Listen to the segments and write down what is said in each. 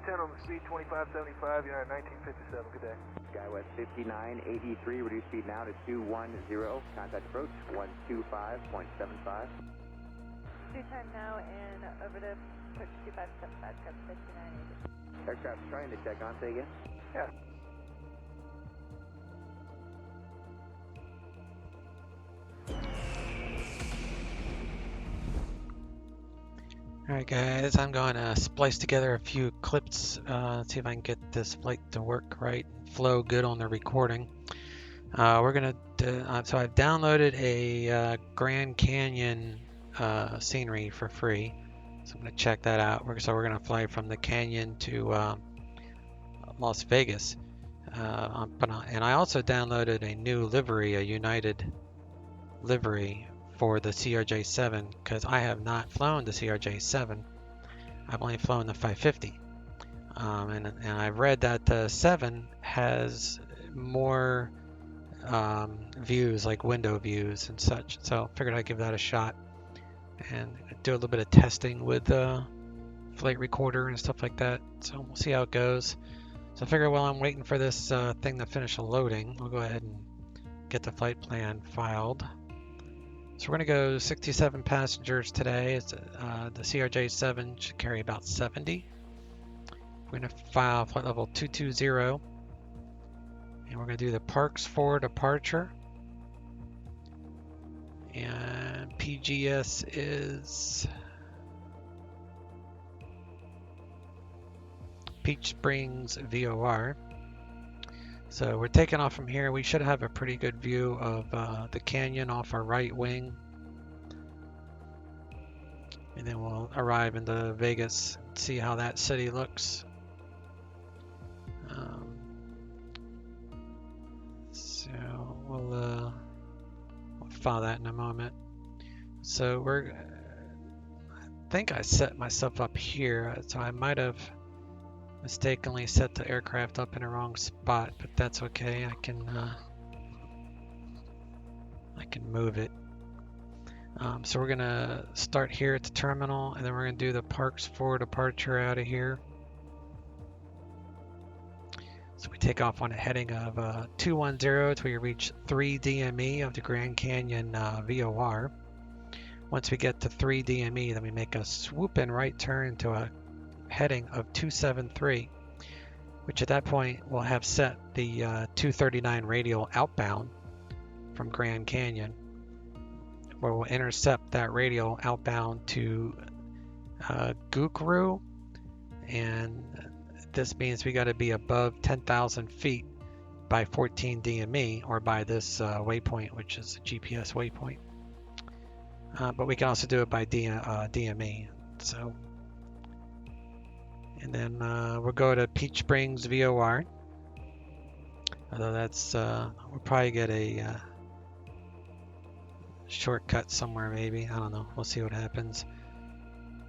10 on the speed, 2575, United 1957. Good day. SkyWest 5983, reduce speed now to 210. Contact approach 125.75. Due time now and over to approach 2575, Sky 5980. Aircraft's trying to check on, say again? Yeah. Alright guys, I'm going to splice together a few clips, see if I can get this flight to work right and flow good on the recording. We're going to, so I've downloaded a Grand Canyon scenery for free, so I'm going to check that out. So we're going to fly from the canyon to Las Vegas, and I also downloaded a new livery, a United livery for the CRJ7, because I have not flown the CRJ7. I've only flown the 550, and I've read that the 7 has more views, like window views and such, so I figured I'd give that a shot and do a little bit of testing with the flight recorder and stuff like that. So we'll see how it goes. So I figure while I'm waiting for this thing to finish loading, we'll go ahead and get the flight plan filed. So we're going to go 67 passengers today. It's, the CRJ7 should carry about 70. We're going to file flight level 220. And we're going to do the Parks 4 departure. And PGS is Peach Springs VOR. So we're taking off from here. We should have a pretty good view of the canyon off our right wing. And then we'll arrive into Vegas and see how that city looks. So we'll file that in a moment. So I think I set myself up here, so I might have mistakenly set the aircraft up in the wrong spot, but that's okay. I can move it. So we're gonna start here at the terminal, and then we're gonna do the Parks 4 departure out of here. So we take off on a heading of 210 till we reach 3 DME of the Grand Canyon VOR. Once we get to 3 DME, then we make a swoop-in right turn to a heading of 273, which at that point we'll have set the 239 radial outbound from Grand Canyon, where we'll intercept that radial outbound to Gukru, and this means we got to be above 10,000 feet by 14 DME, or by this waypoint, which is a GPS waypoint. But we can also do it by DME. So. And then we'll go to Peach Springs VOR. Although that's, we'll probably get a shortcut somewhere maybe. I don't know. We'll see what happens.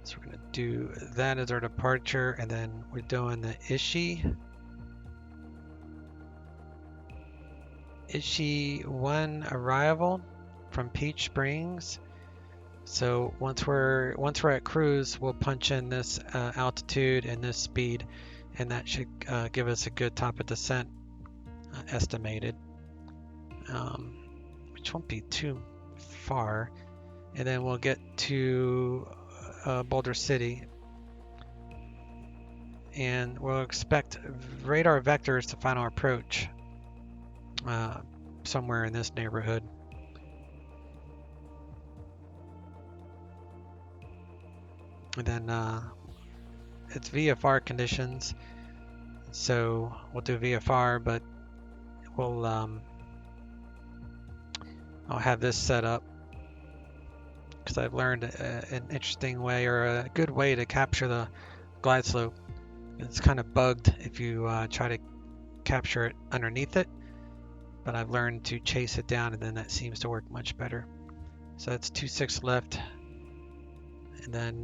So we're going to do that as our departure. And then we're doing the Ishi 1 arrival from Peach Springs. So once we're at cruise, we'll punch in this altitude and this speed, and that should give us a good top of descent estimated, which won't be too far. And then we'll get to Boulder City, and we'll expect radar vectors to final approach somewhere in this neighborhood. And then it's VFR conditions, so we'll do VFR, but we'll I'll have this set up because I've learned an interesting way, or a good way, to capture the glide slope. It's kind of bugged if you try to capture it underneath it, but I've learned to chase it down, and then that seems to work much better. So that's 26 left. And then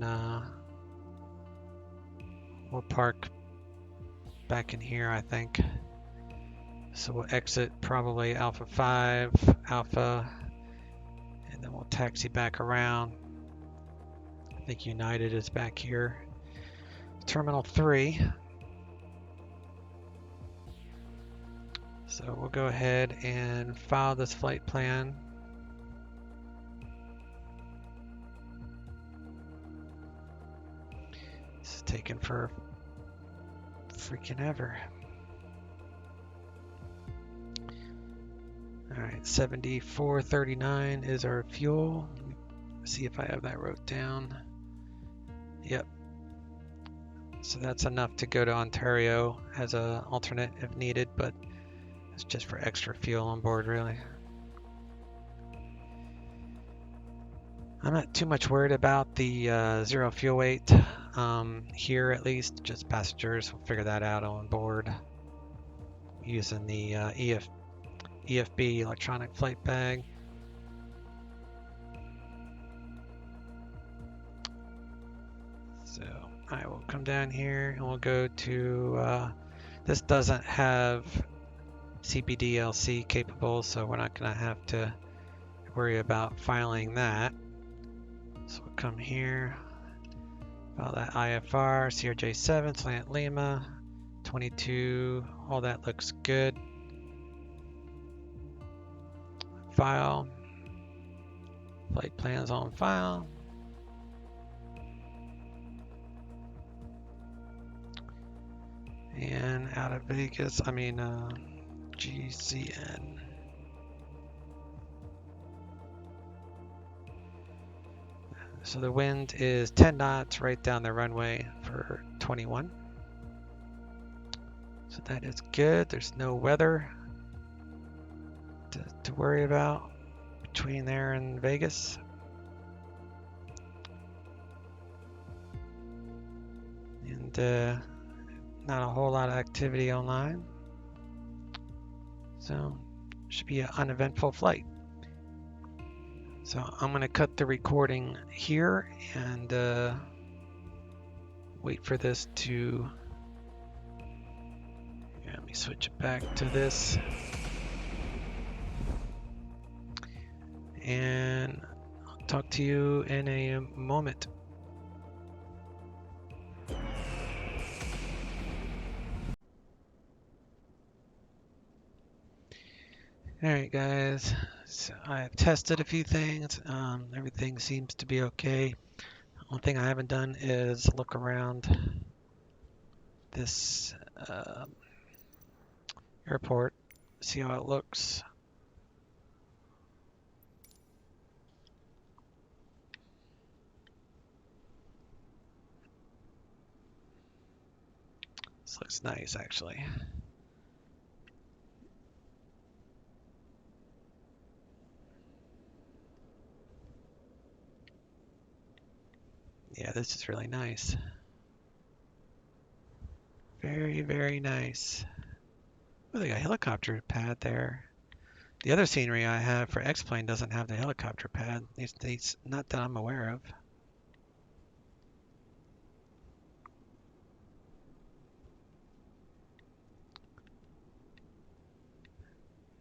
we'll park back in here, I think. So we'll exit probably Alpha 5, Alpha, and then we'll taxi back around. I think United is back here. Terminal 3. So we'll go ahead and file this flight plan. This is taking for freaking ever. All right, 7439 is our fuel. Let me see if I have that wrote down. Yep. So that's enough to go to Ontario as an alternate if needed, but it's just for extra fuel on board, really. I'm not too much worried about the zero fuel weight here, at least. Just passengers will figure that out on board using the EFB electronic flight bag. So I will come down here and we'll go to, this doesn't have CPDLC capable, so we're not going to have to worry about filing that. So we'll come here, file that IFR, CRJ700, Slant Lima, 22, all that looks good. File, flight plans on file. And out of Vegas, GCN. So the wind is 10 knots right down the runway for 21. So that is good. There's no weather to worry about between there and Vegas. And not a whole lot of activity online. So should be an uneventful flight. So I'm going to cut the recording here and wait for this to, let me switch it back to this. And I'll talk to you in a moment. Alright guys, so I've tested a few things. Everything seems to be okay. One thing I haven't done is look around this airport, see how it looks. This looks nice actually. Yeah, this is really nice. Very, very nice. Oh, they got a helicopter pad there. The other scenery I have for X-Plane doesn't have the helicopter pad. It's not that I'm aware of.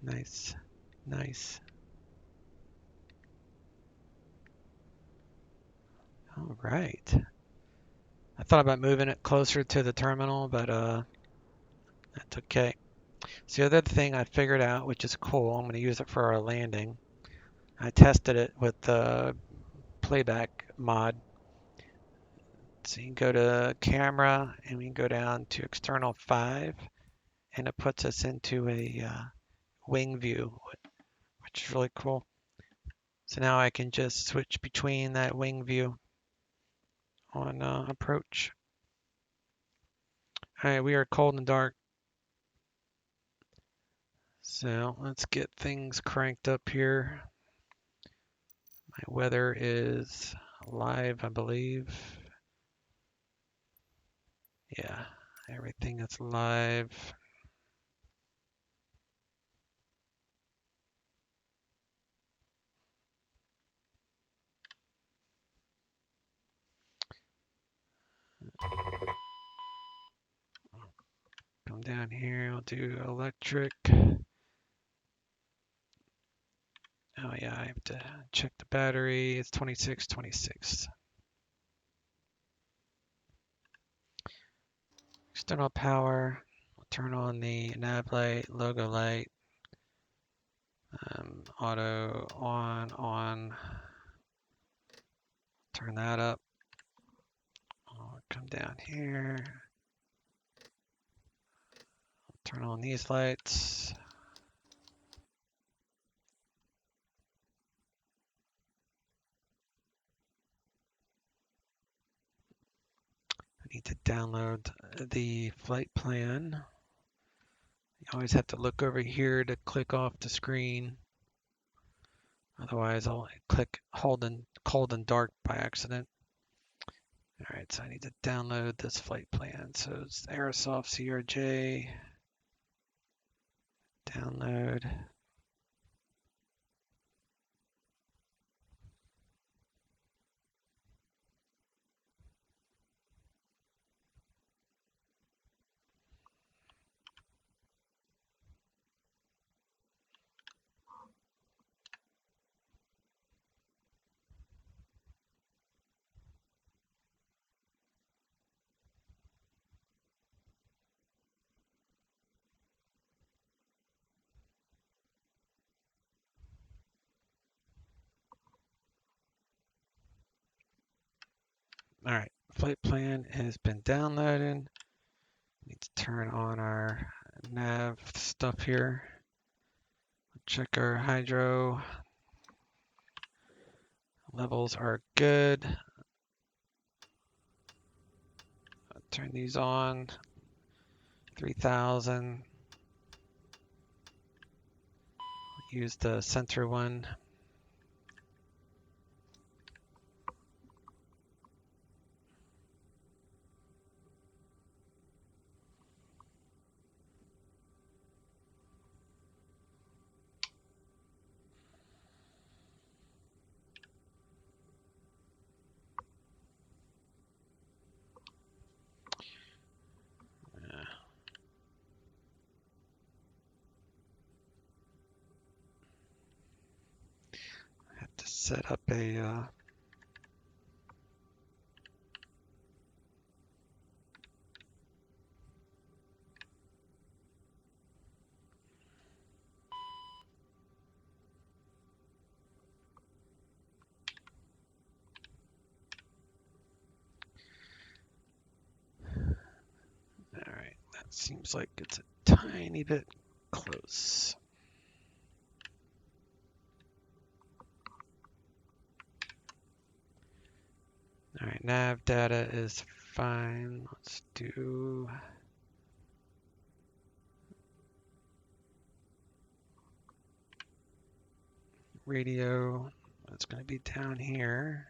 Nice, nice. All right. I thought about moving it closer to the terminal, but that's okay. So the other thing I figured out, which is cool, I'm going to use it for our landing. I tested it with the playback mod. So you can go to camera and we can go down to external 5 and it puts us into a wing view, which is really cool. So now I can just switch between that wing view on approach. All right, we are cold and dark. So let's get things cranked up here. My weather is live, I believe. Yeah, everything is live. Come down here, I'll do electric. Oh yeah, I have to check the battery. It's 26. External power. I'll turn on the nav light, logo light, auto on, turn that up. I'll come down here, turn on these lights. I need to download the flight plan. You always have to look over here to click off the screen. Otherwise, I'll click cold and dark by accident. All right, so I need to download this flight plan. So it's Aerosoft CRJ. Download. All right, flight plan has been downloaded. Need to turn on our nav stuff here. Check our hydro. Levels are good. Turn these on. 3000. Use the center one. Set up a all right, that seems like it's a tiny bit close. All right, nav data is fine. Let's do radio. That's going to be down here.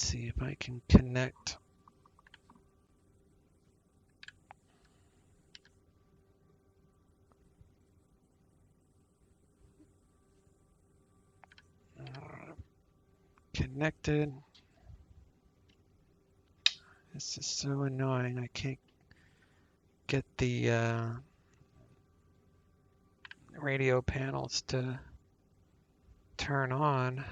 Let's see if I can connect. Connected. This is so annoying. I can't get the radio panels to turn on.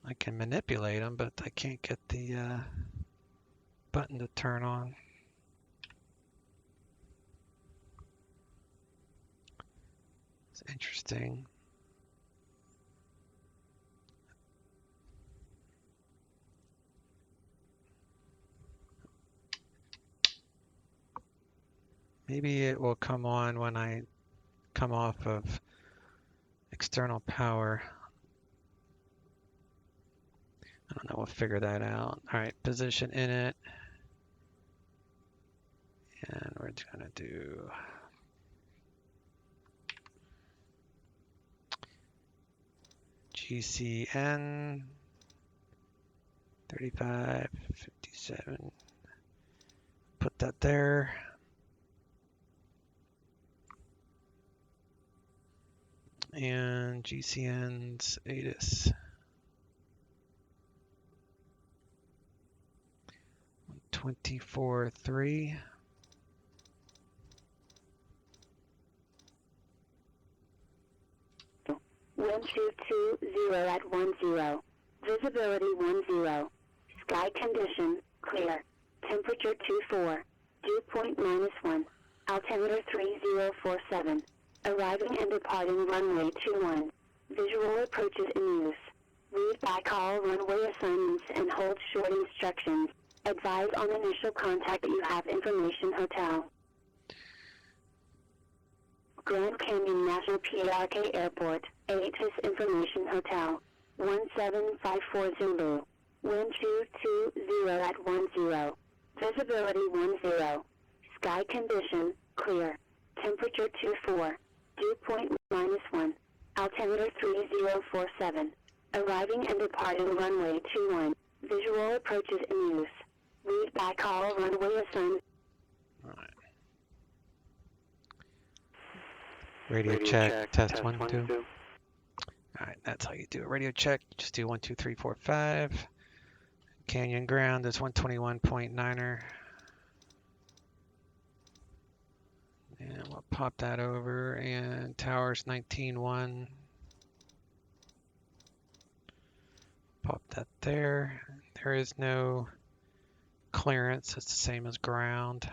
I can manipulate them, but I can't get the button to turn on. It's interesting. Maybe it will come on when I come off of external power. I don't know, we'll figure that out. All right, position in it. And we're gonna do GCN 3557. Put that there. And GCN's ATIS 24.3. Wind 220 at 10. Visibility 10. Sky condition clear. Temperature 24. Dew point -1. Altimeter 3047. Arriving and departing runway 21. Visual approaches in use. Read back all runway assignments and hold short instructions. Advise on initial contact that you have information hotel. Grand Canyon National PARK Airport, ATIS Information Hotel, 1754 Zulu. Wind 220 at 10. Visibility 10. Sky condition clear. Temperature 24. Dew point -1. Altimeter 3047. Arriving and departing runway 21. Visual approaches in use. Read back all runway assignments. Alright. Radio check, test 1, 2. Alright, that's how you do a radio check. You just do 1, 2, 3, 4, 5. Canyon ground is 121.9er. And we'll pop that over, and towers 19.1. Pop that there. There is no clearance, it's the same as ground.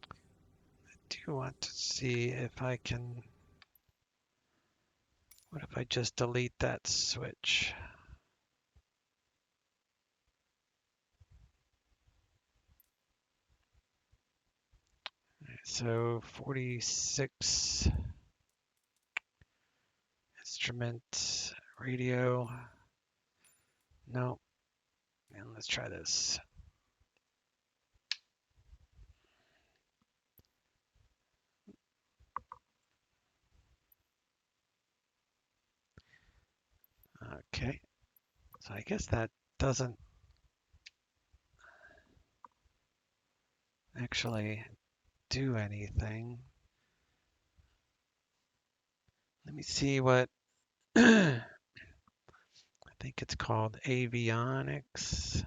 I do want to see if I can, what if I just delete that switch? So 46 instrument radio. No. And let's try this. Okay. So I guess that doesn't actually do anything. Let me see what I think it's called avionics.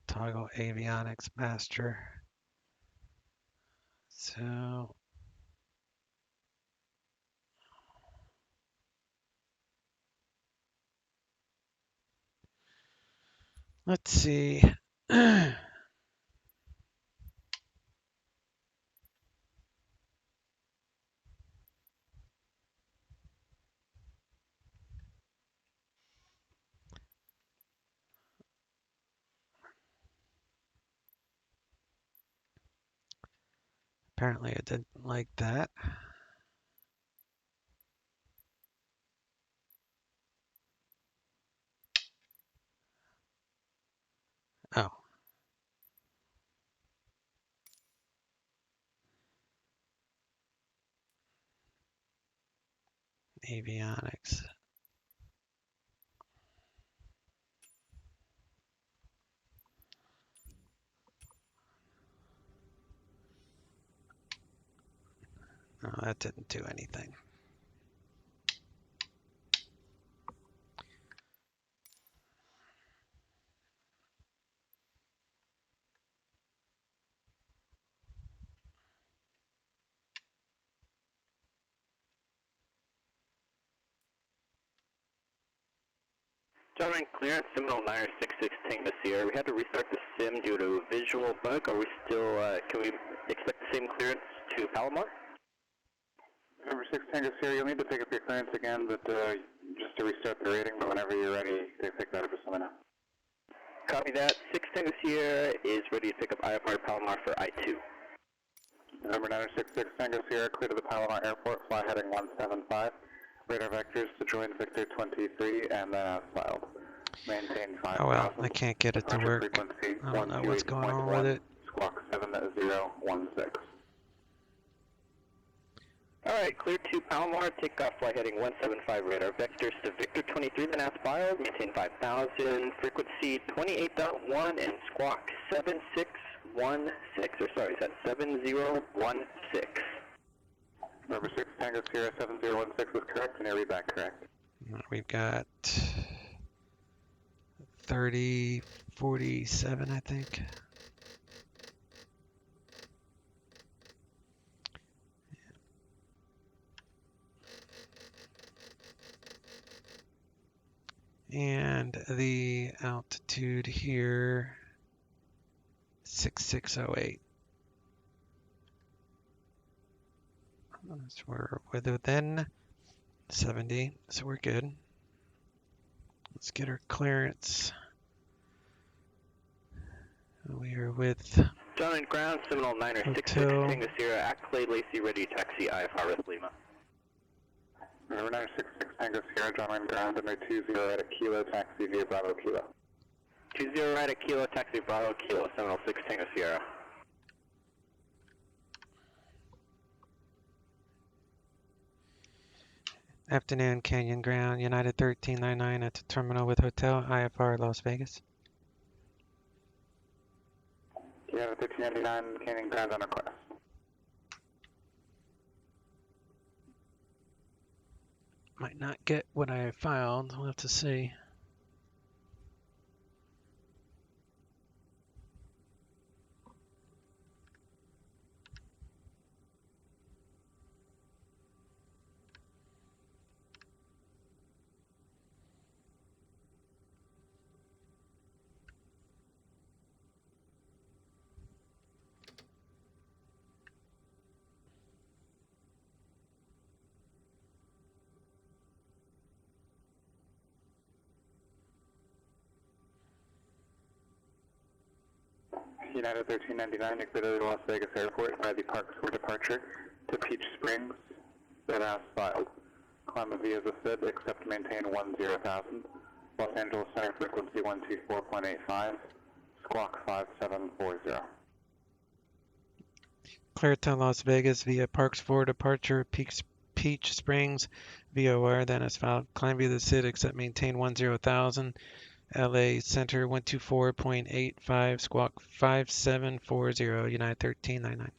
Toggle avionics master. So let's see. Apparently it didn't like that. Oh. Avionics. No, that didn't do anything. Gentlemen, clearance, Seminole 966 Tango Sierra. We had to restart the sim due to a visual bug. Are we still, can we expect the same clearance to Palomar? Number 6 Tango Sierra, you'll need to pick up your clearance again, but just to restart the rating, but whenever you're ready, they pick that up for someone else. Copy that. 6 Tango Sierra is ready to pick up IFR Palomar for I-2. Number 966 Tango Sierra, clear to the Palomar Airport, fly heading 175. Radar vectors to join Victor 23 and then as filed. Maintain 5,000. Oh well, I can't get it to Departure work. frequency I don't know what's going on with it. Squawk 7016. Alright, clear to Palomar, takeoff flight heading 175 radar vectors to Victor 23, then as filed, maintain 5,000, frequency 28.1 and squawk 7616, or sorry, is that 7016? Number 6, Tango Sierra 7016 was correct, and your readback correct. We've got 3047, I think. And the altitude here, 6608. So we're within 70, so we're good. Let's get our clearance. We are with John and ground, Seminole 966, Tango Sierra, Accolade, Lacey, ready to taxi IFR with Lima. Number 966, Tango Sierra, John and ground, number 20 at a kilo, taxi via Bravo Kilo. 20 right at Kilo, taxi Bravo Kilo, Seminole 6, Tango Sierra. afternoon, Canyon Ground, United 1399 at the terminal with hotel, IFR Las Vegas. Yeah, 1399, Canyon Ground on request. Might not get what I filed, we'll have to see. United 1399, exited Las Vegas Airport by the Parks for departure to Peach Springs, then as filed. Climb via the SID, except maintain 10,000. Los Angeles Center frequency 124.85, squawk 5740. Clear to Las Vegas via Parks for departure, Peach Springs, VOR, then as filed. Climb via the SID, except maintain 10,000. LA Center 124.85, squawk 5740, United 1399.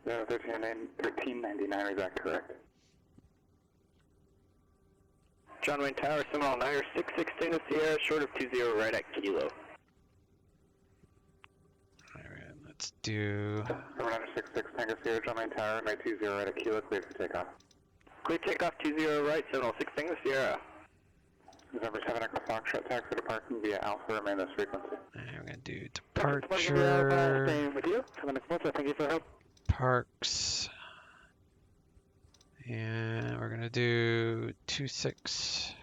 Yeah, 1399, is that correct? John Wayne Tower, Seminole 966, Tango Sierra, short of 20 right at Kilo. Alright, let's do... Number 966, Tango Sierra, John Wayne Tower, 920 right at Kilo, cleared for takeoff. Clear takeoff 20 right, Seminole 6, Tango Sierra. Number 7 Echo Foxtrot, taxi for departing via Alpha, remain this frequency. And we're going to do departure, Staying with you. 7 Echo Foxtrot, thank you for your help. Parks, and we're going to do 26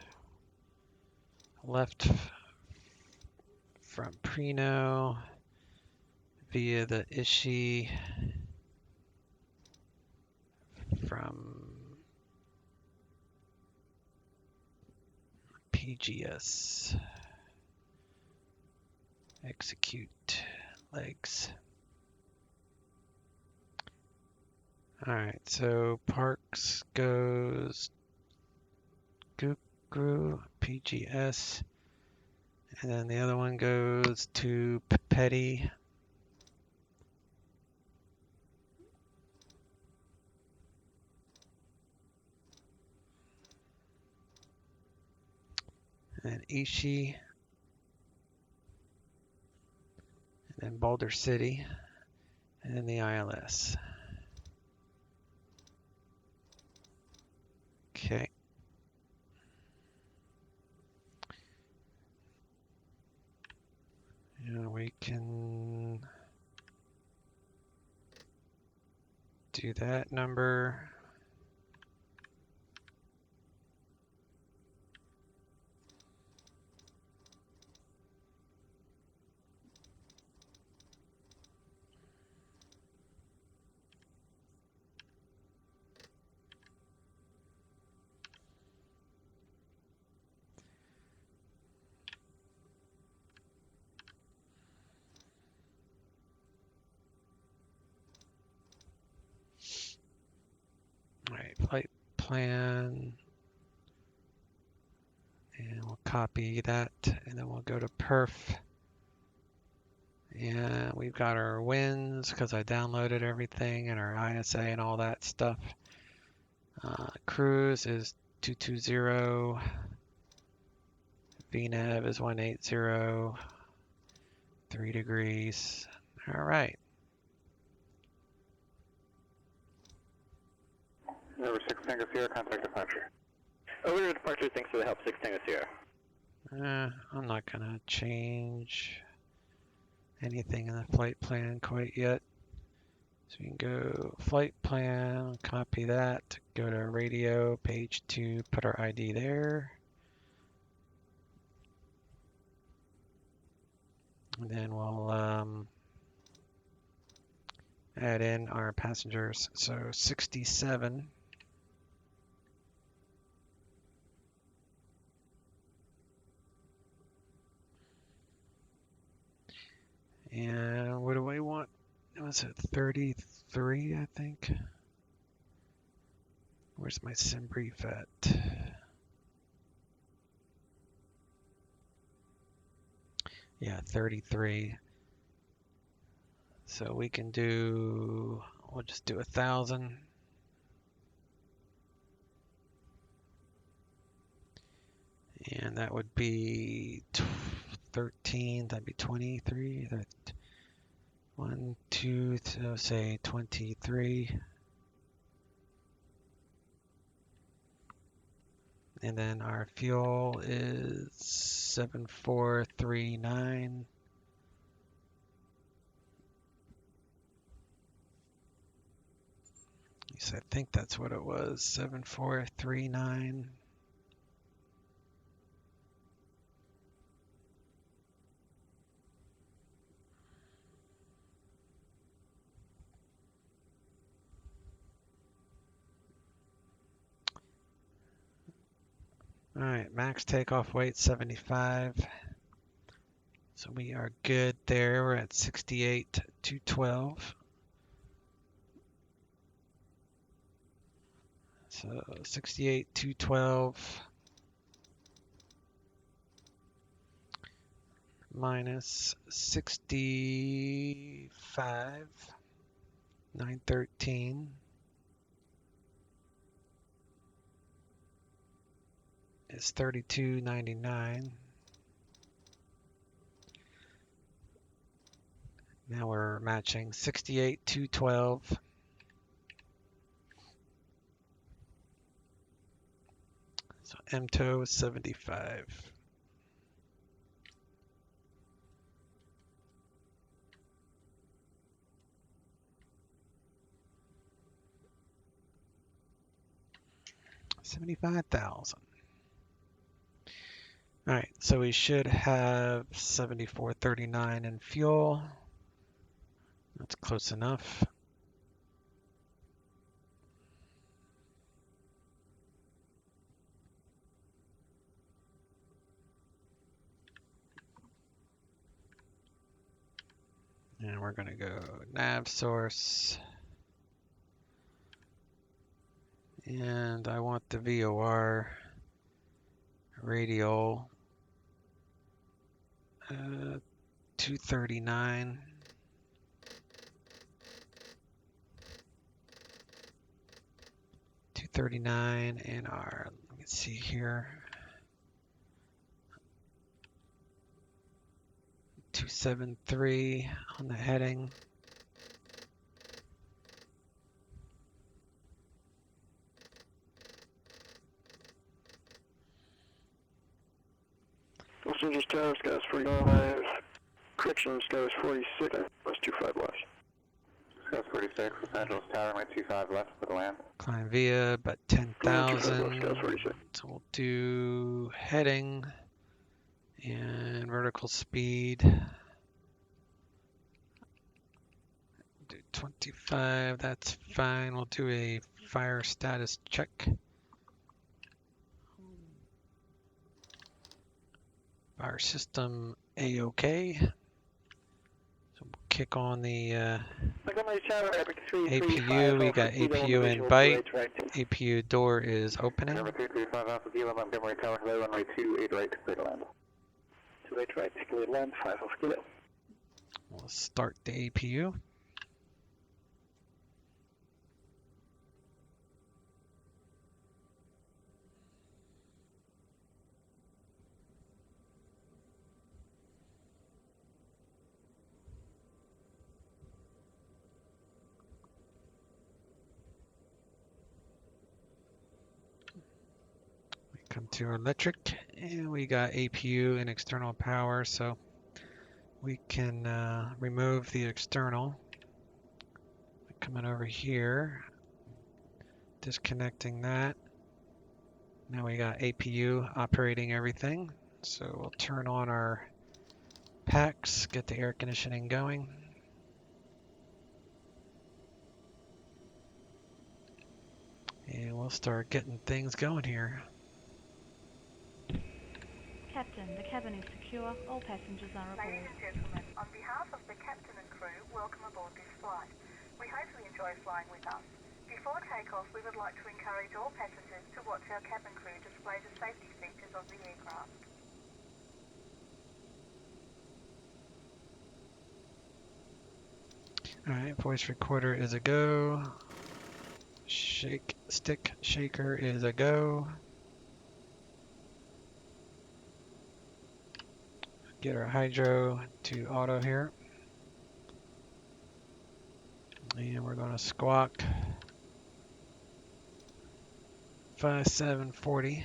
left from Preno via the Ishii from PGS. Execute legs. Alright, so Parks goes Guru, PGS, and then the other one goes to Petty. And Ishii, and then Boulder City, and then the ILS. Okay. And we can do that number. All right, flight plan. And we'll copy that, and then we'll go to perf. And we've got our winds because I downloaded everything and our ISA and all that stuff. Cruise is 220. VNAV is 180. 3 degrees. All right. Number 6 Tango Sierra, contact departure. Over to departure, thanks for the help, 6 Tango Sierra. I'm not going to change anything in the flight plan quite yet. So we can go flight plan, copy that, go to radio, page 2, put our ID there. And then we'll add in our passengers. So 67. And what do I want? Was it 33, I think? Where's my sim brief at? Yeah, 33. So we can do, we'll just do 1,000. And that would be 13, that'd be 23. 1, 2, so say 23. And then our fuel is 7439. Yes, I think that's what it was, 7439. All right, max takeoff weight 75. So we are good there. We're at 68,212. So 68,212 minus 65,913 is 32.99. Now we're matching 68,212. So MTO is 75. $75,000. All right, so we should have 74.39 in fuel. That's close enough. And we're going to go nav source. And I want the VOR radial 239. And our, let me see here, 273 on the heading. Passengers tower, skies 45, correction, skies 46, plus 25 left. Skies 46, Los Angeles Tower, my 25 left for the land. Climb via about 10,000. Skies 46. So we'll do heading and vertical speed. Do 25, that's fine. We'll do a fire status check. Our system A-OK. So we'll kick on the Montgomery Tower, Epic 335. APU, we got Kilo on APU the in visual, bite. parade right. APU door is opening. November 335 Alpha Kilo, Montgomery Tower, hello, runway 28 right, clear to land. 28 right, clear to land, 5 off Kilo. We'll start the APU. Come to electric, and we got APU and external power, so we can remove the external. Coming over here, disconnecting that. Now we got APU operating everything, so we'll turn on our packs, get the air conditioning going. And we'll start getting things going here. Captain, the cabin is secure. All passengers are aboard. Ladies and gentlemen, on behalf of the captain and crew, welcome aboard this flight. We hope you enjoy flying with us. Before takeoff, we would like to encourage all passengers to watch our cabin crew display the safety features of the aircraft. Alright, voice recorder is a go. Stick shaker is a go. Get our hydro to auto here. And we're going to squawk 5740.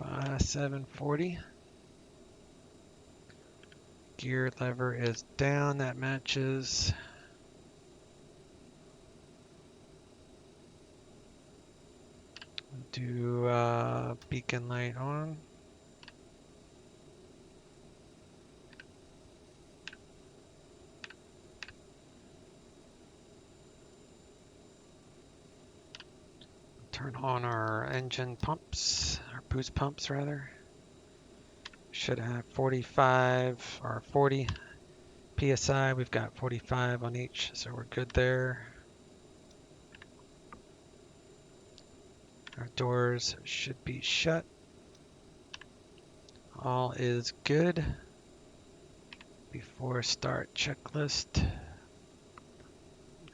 $5740. Gear lever is down. That matches. Do beacon light on. Turn on our engine pumps, our boost pumps rather. Should have 45 or 40 PSI. We've got 45 on each, so we're good there. Our doors should be shut. All is good. Before start checklist.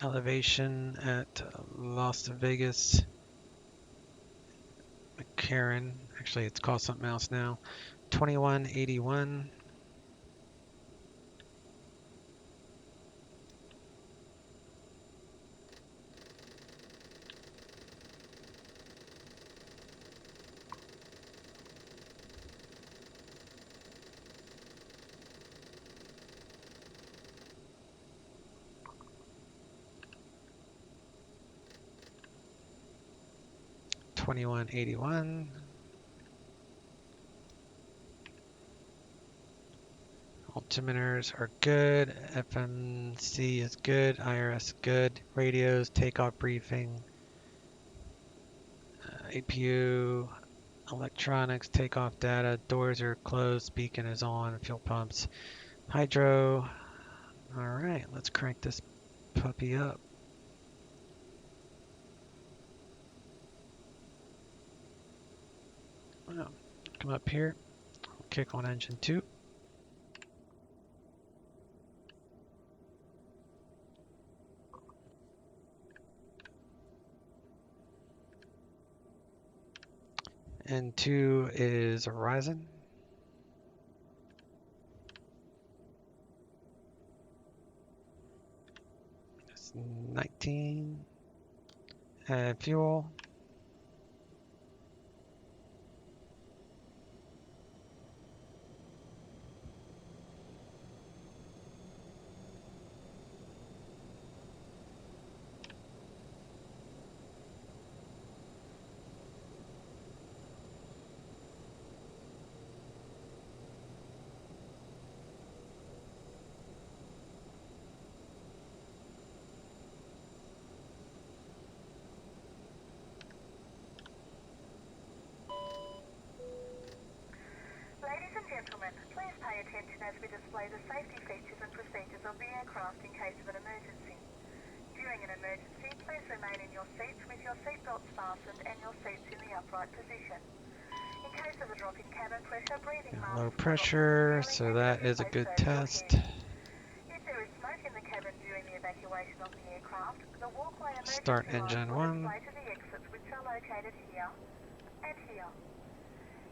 Elevation at Las Vegas. McCarran. Actually, it's called something else now. 2181. Altimeters are good. FMC is good. IRS good. Radios, takeoff briefing. APU, electronics, takeoff data. Doors are closed. Beacon is on. Fuel pumps. Hydro. All right, let's crank this puppy up. Come up here. Kick on engine 2. N2 is Horizon. It's 19. And fuel. Ladies and gentlemen, please pay attention as we display the safety features and procedures of the aircraft in case of an emergency. During an emergency, please remain in your seats with your seatbelts fastened and your seats in the upright position. In case of a drop in cabin pressure, breathing masks Low will not pressure, be so really that and is a place good over your test. head. If there is smoke in the cabin during the evacuation of the aircraft, the walkway emergency Start lights engine will 1. display to the exits, which are located here and here.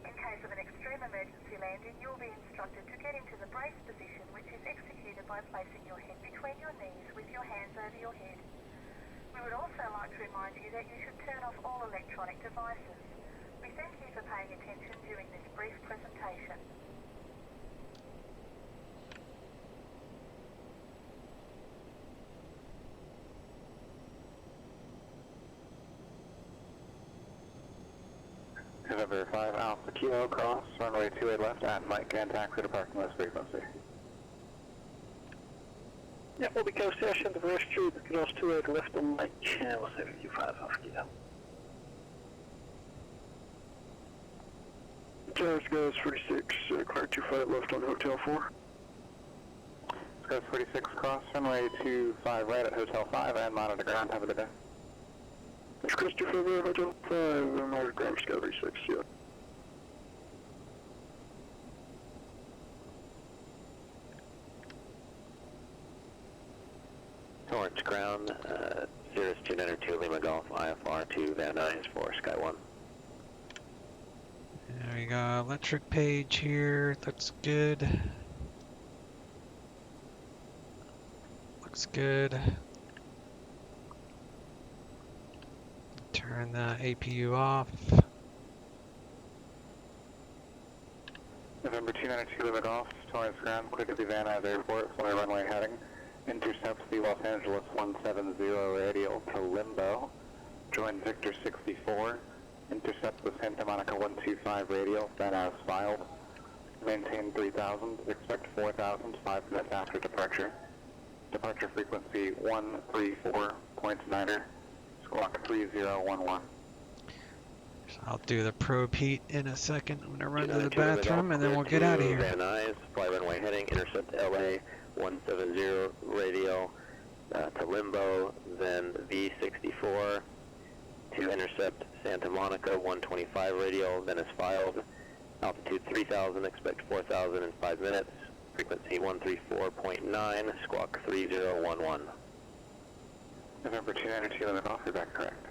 In case of an extreme emergency landing, you will be instructed to get into the brace position, which is executed by placing your head between your knees with your hands over your head. We would also like to remind you that you should turn off all electronic devices. We thank you for paying attention during this brief presentation. November 5 Alpha Kilo, cross, runway 28 left at Mike and taxi to parking list frequency. Yep, we'll be coast session, the first street, cross 28 left on Mike, and we'll say 55 Alpha Kilo. Charge goes 46, clear 25 left on Hotel 4. Goes 46 cross, runway 25 right at Hotel 5 and monitor ground. Have a good day. It's Christopher River, Hotel 5, monitor ground, Discovery 6, yeah. Torrance ground, Cirrus 292 Lima Golf, IFR 2 Van Nuys for Sky 1. There we go, electric page here, looks good. Looks good. Turn the APU off. November 292 Lima Golf, Torrance ground, clear to the Van Nuys Airport, fly runway heading. Intercepts the Los Angeles 170 radial to Limbo. Join Victor 64. Intercept the Santa Monica 125 radial, then as filed. Maintain 3000, expect 4000, 5 minutes after departure. Departure frequency 134.9er, squawk 3011. So I'll do the probe heat in a second. I'm gonna run to the bathroom and then we'll get out of here. Van Nuys, fly runway heading, intercept LA 170 radial to Limbo, then V64 to intercept Santa Monica 125 radial, then is filed. Altitude 3000, expect 4000 in 5 minutes. Frequency 134.9, squawk 3011. November 292 Lima Golf, you're back correct.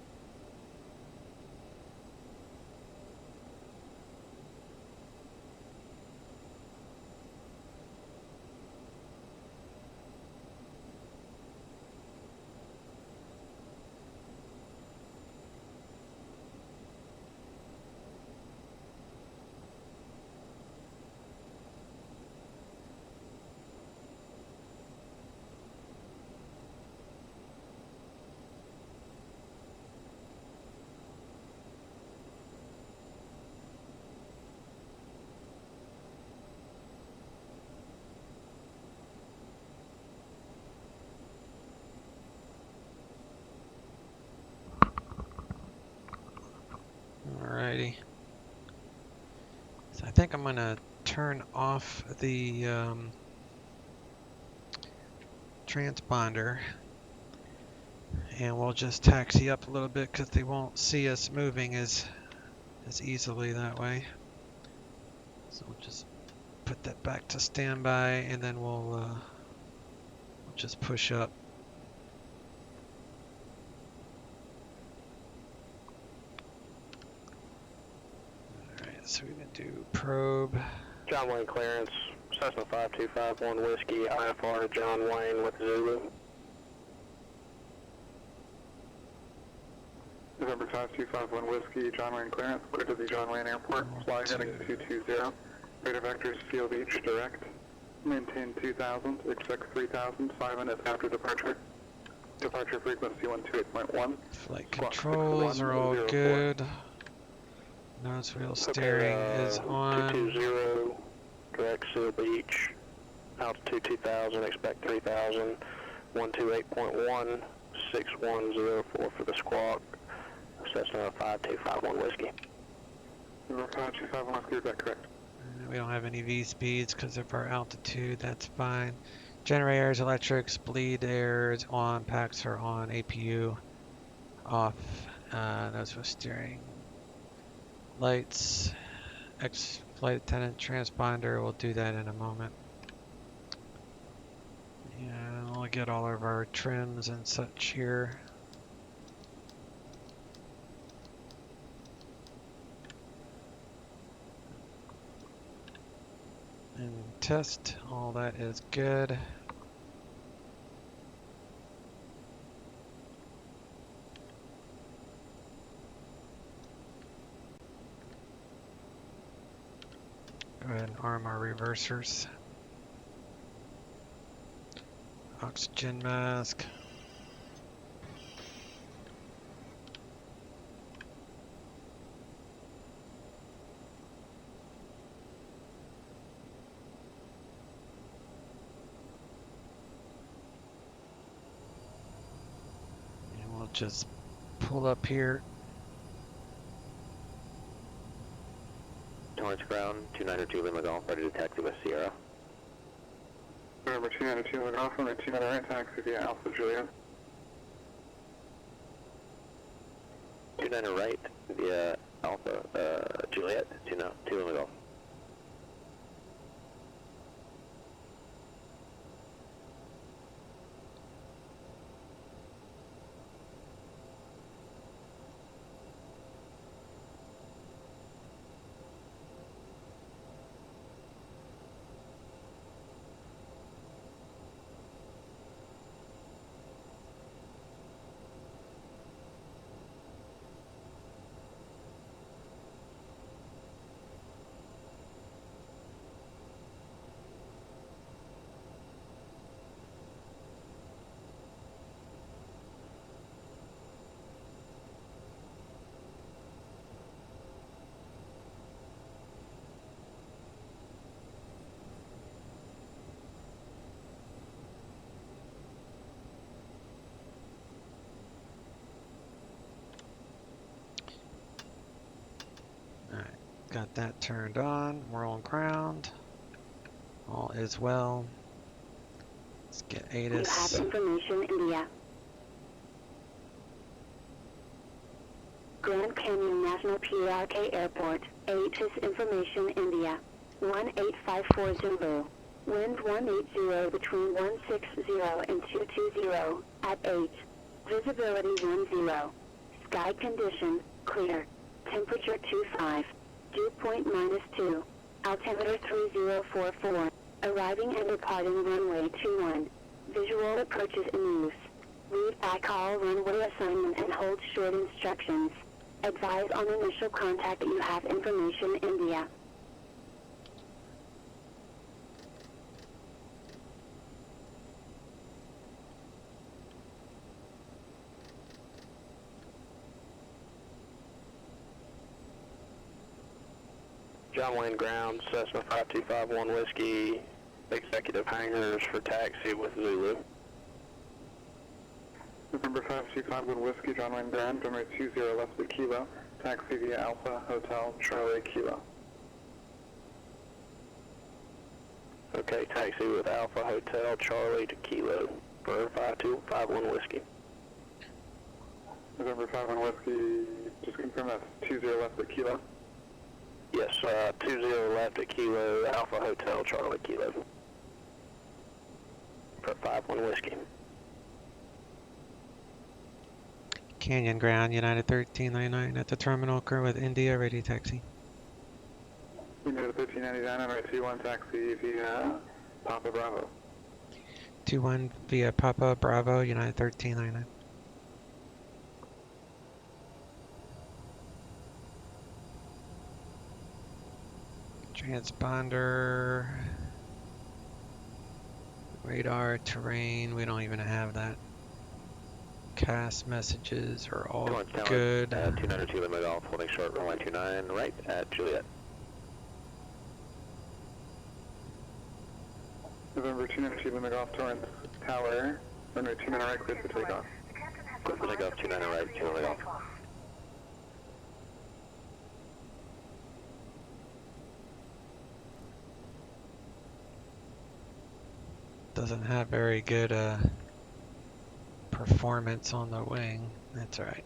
Alrighty. So I think I'm gonna turn off the transponder and we'll just taxi up a little bit because they won't see us moving as easily that way. So we'll just put that back to standby and then we'll just push up. So we're going to do probe. John Wayne clearance, Cessna 5251 Whiskey, IFR to John Wayne with Zulu. November 5251 Whiskey, John Wayne clearance, clear to the John Wayne Airport, fly heading 220. Radar vectors Seal Beach direct. Maintain 2000, expect 3000, 5 minutes after departure. Departure frequency 128.1. Flight controls are all good. Nose wheel steering is on. 220, direct Seal Beach, altitude 2000, expect 3000, 128.1, 6104 for the squawk, Cessna 5251 Whiskey. November 5251 Whiskey, is that correct? We don't have any V speeds because of our altitude. That's fine. Generators, electrics, bleed airs on, packs are on, APU off. Those for steering. Lights, flight attendant transponder. We'll do that in a moment. Yeah, we'll get all of our trims and such here. And test, all that is good. Go ahead and arm our reversers. Oxygen mask. And we'll just pull up here. Torrance ground, 292 Lima Golf, ready to taxi with Sierra. November 292 Lima Golf, runway 29 right, taxi via Alpha Juliet. 29 right via Alpha Juliet, 2 Lima Golf. Got that turned on. We're on ground. All is well. Let's get ATIS. You have information, India. Grand Canyon National PRK Airport. ATIS information, India. 1854 Zulu. Wind 180 between 160 and 220 at 8. Visibility 10. Sky condition, clear. Temperature 25. Dew point -2. Altimeter 3044. Arriving and departing runway 21. Visual approaches in use. Read back all runway assignment and hold short instructions. Advise on initial contact that you have information, India. John Wayne ground, Cessna 5251 Whiskey, executive hangars for taxi with Zulu. November 5251 Whiskey, John Wayne ground, runway 20 left at Kilo, taxi via Alpha Hotel Charlie Kilo. Okay, taxi with Alpha Hotel Charlie to Kilo for 5251 Whiskey. November 51 Whiskey, just confirm that's 20 left at Kilo. Yes, 20 left at Kilo, Alpha Hotel Charlie Kilo for 51 Whiskey. Canyon ground, United 1399 at the terminal. Crew with India, ready taxi. United 1399 on right 21 taxi via Papa Bravo. 21 via Papa Bravo, United 1399. Transponder, radar, terrain, we don't even have that. Cast messages are all good. 292 Lima Golf, holding short runway 29 right at Juliet. November 292 Lima Golf Torrance Tower, runway 29 right, clear for takeoff. Clear for takeoff, 29 right, 2 Lima Golf. doesn't have very good performance on the wing. That's all right.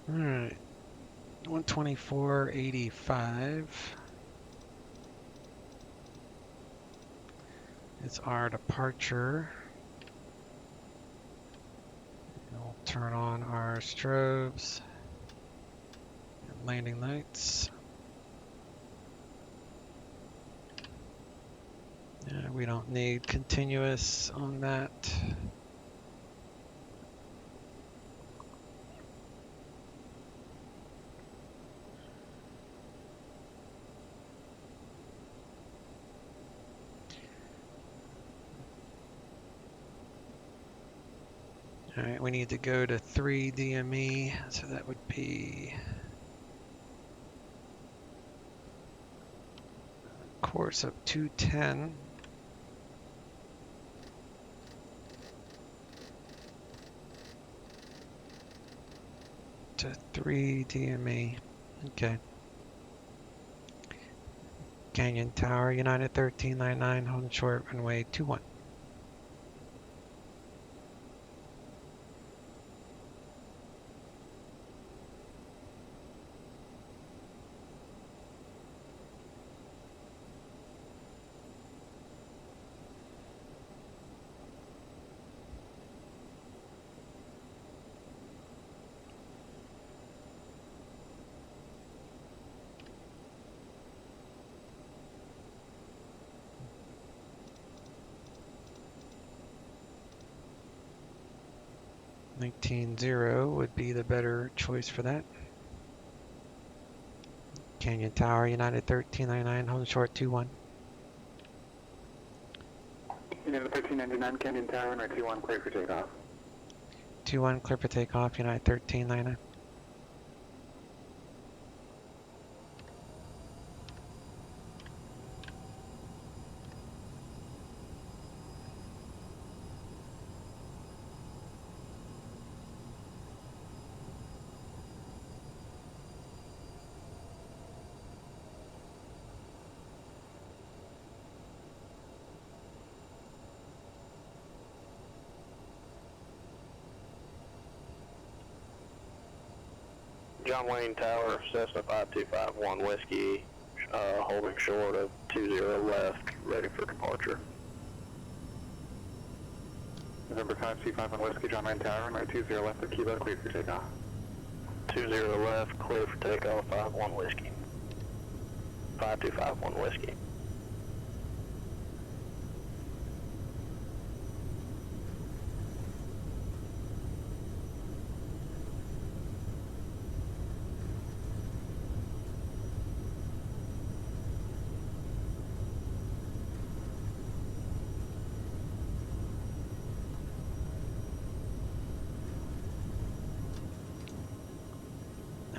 All right, 124.85 is our departure. We'll turn on our strobes and landing lights. We don't need continuous on that. All right, we need to go to 3 DME, so that would be a course of 210. To 3 DME. Okay. Canyon Tower, United 1399, holding short, runway 21. $19.0 would be the better choice for that. Canyon Tower, United 1399, holding short 21. United 1399, Canyon Tower, runway 21, clear for takeoff. 21, clear for takeoff, United 1399. John Wayne Tower, Cessna 5251 Whiskey, holding short of 20 left, ready for departure. November 5251 Whiskey, John Wayne Tower, runway 20 left at Kilo, clear for takeoff. 20 left, clear for takeoff, 51 Whiskey. 5251 Whiskey.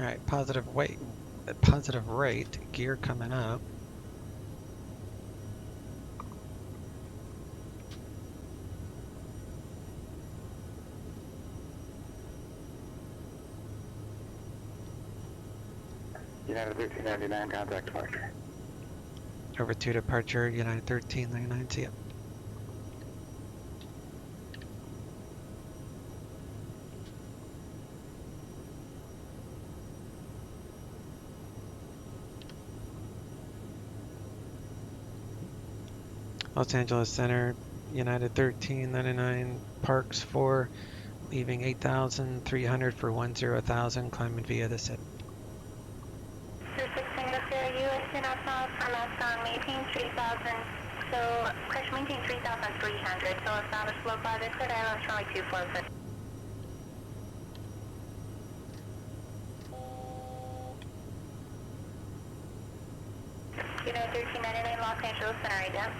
All right, positive rate, gear coming up. United 1399, contact departure. Over to departure, United 1399, see ya. Los Angeles Center, United 1399, parks for leaving 8,300 for 10,000, climbing via the SIP. 26 Single Sierra US International, from maintain 3,000, so crash maintain 3,300, so it's not a slow flight, it's good airlines runway 24. United 1399, Los Angeles Center, right down.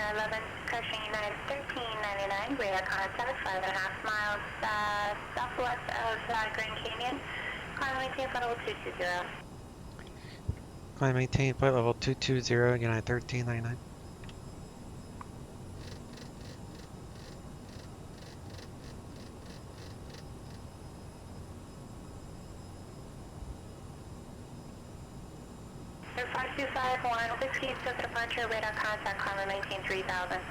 11, crushing United 1399, radar contact 5.5 miles southwest of Grand Canyon. Climb maintain flight level 220. Climb maintain flight level 220, United 1399. Air 5251, whiskey to departure, radar contact, climb maintain 3000.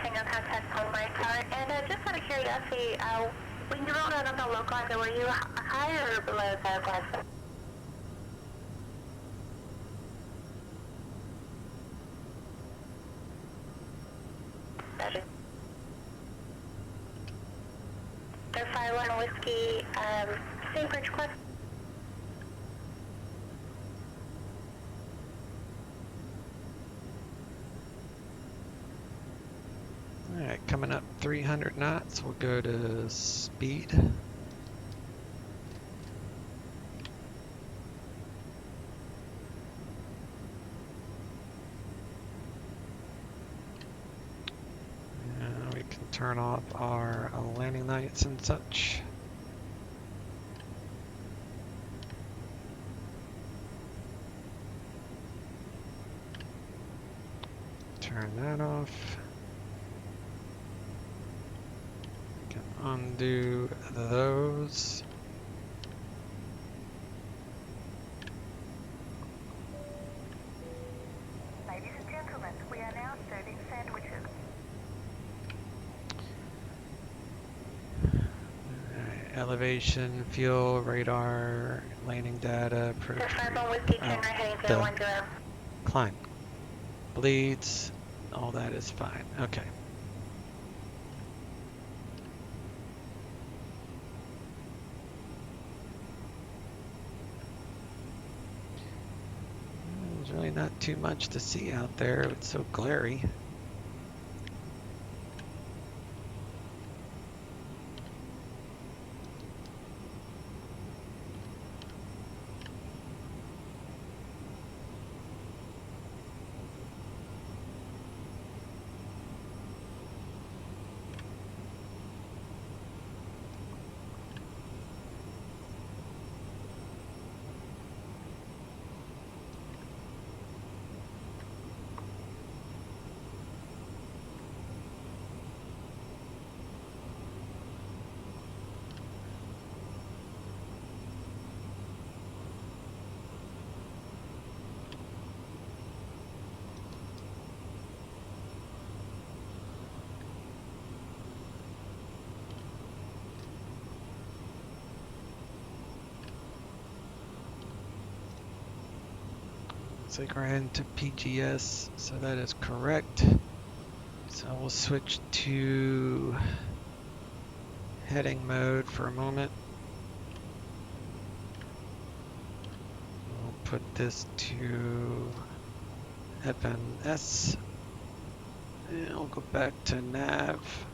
Tango contact on my car. And just out of curiosity, when you rolled out on the localizer, were you higher or below the class? Gotcha. Air 51 whiskey, same bridge class. Alright, coming up 300 knots, we'll go to speed. We can turn off our landing lights and such. Turn that off. Undo those. Ladies and gentlemen, we are now serving sandwiches. Alright, elevation, fuel, radar, landing data, climb, bleeds, all that is fine. Okay. There's really not too much to see out there. It's so glary. Looks like we're heading to PGS, so that is correct. So we'll switch to heading mode for a moment. We'll put this to FNS, and we'll go back to nav.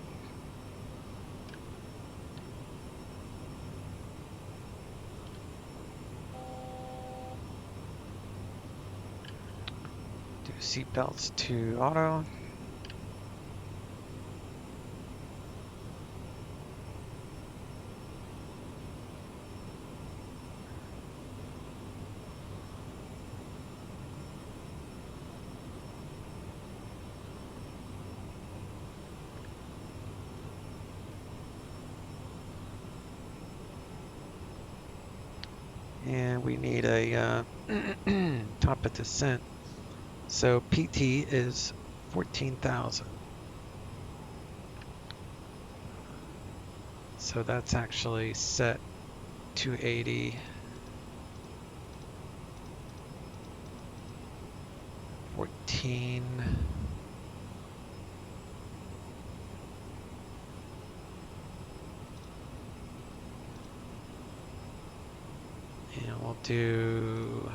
Do seatbelts to auto. And we need a top of descent. So PT is 14,000. So that's actually set 280. 14. And we'll do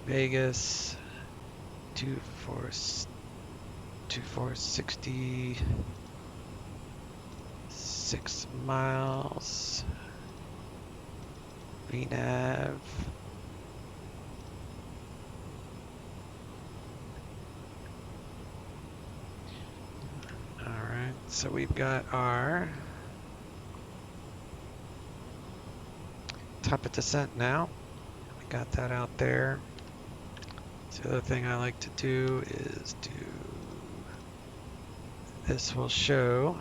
Vegas 2460 6 miles. VNAV. Alright, so we've got our top of descent now. We got that out there. So the other thing I like to do is this will show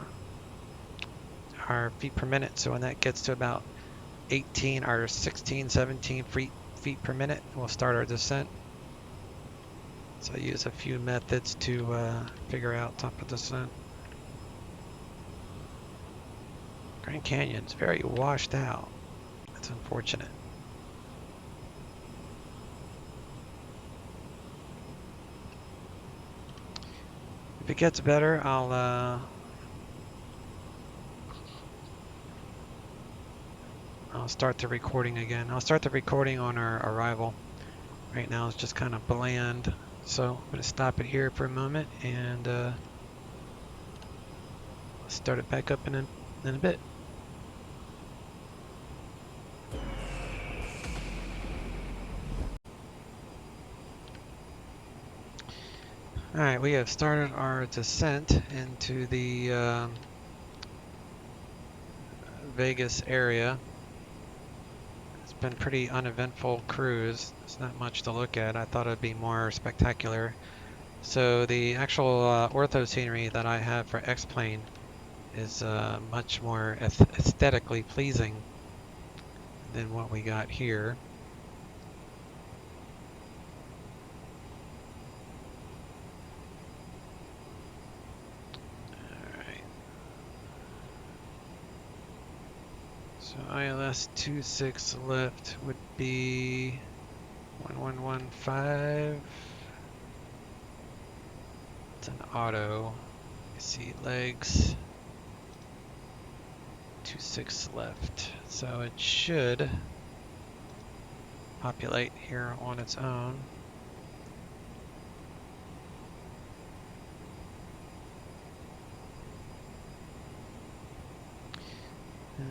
our feet per minute. So when that gets to about 18 or 16, 17 feet per minute, we'll start our descent. So I use a few methods to figure out top of descent. Grand Canyon's very washed out. That's unfortunate. If it gets better, I'll start the recording again. I'll start the recording on our arrival. Right now it's just kind of bland. So I'm going to stop it here for a moment and start it back up in a bit. Alright, we have started our descent into the Vegas area. It's been a pretty uneventful cruise. There's not much to look at. I thought it'd be more spectacular. So the actual ortho scenery that I have for X-Plane is much more aesthetically pleasing than what we got here. So ILS 26 left would be 1115. It's an auto. You see legs. 26 left. So it should populate here on its own.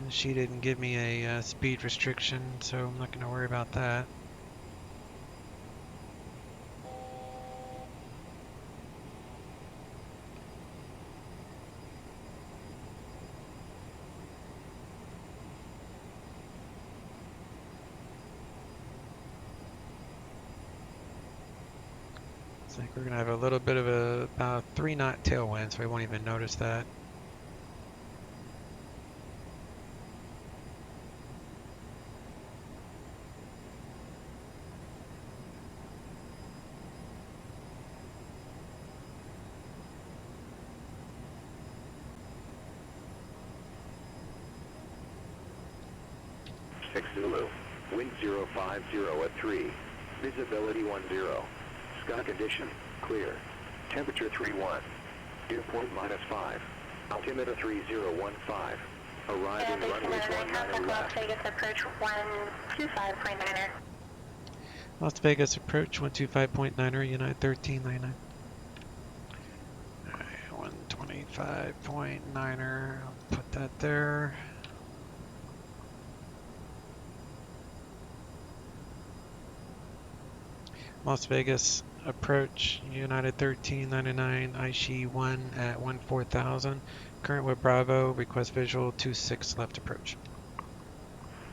She didn't give me a speed restriction, so I'm not going to worry about that. Looks like we're going to have a little bit of about 3 knot tailwind, so we won't even notice that. Zulu, wind 050 at 3, visibility 10, sky condition, clear, temperature 31, dew point -5, altimeter 3015, arriving runway 19 left. Las Vegas approach 125.9er. Las Vegas approach 125.9er, United 1399. Alright, 125.9er, I'll put that there. Las Vegas approach, United 1399, ISHE 1 at 14,000. Current with Bravo, request visual 26 left approach.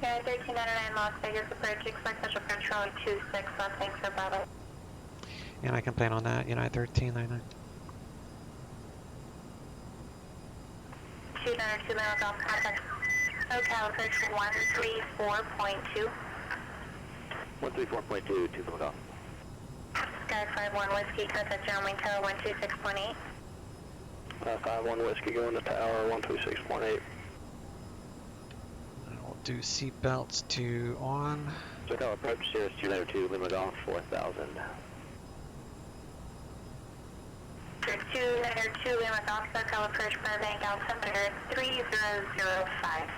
United 1399, Las Vegas approach, expect such approach runway 26 left, thanks for Bravo. And I can plan on that, United 1399. 292 miles off contact. Hotel approach 134.2. 134.2, 2 coming off. Sky 51 Whiskey, contact John Wayne Tower 126.8. 51 Whiskey going to tower 126.8. We'll do seat belts to on. SoCal approach, Sirius 292, Lima Golf 4000. Sirius 292 Lima Golf, SoCal approach Burbank, altimeter 3005.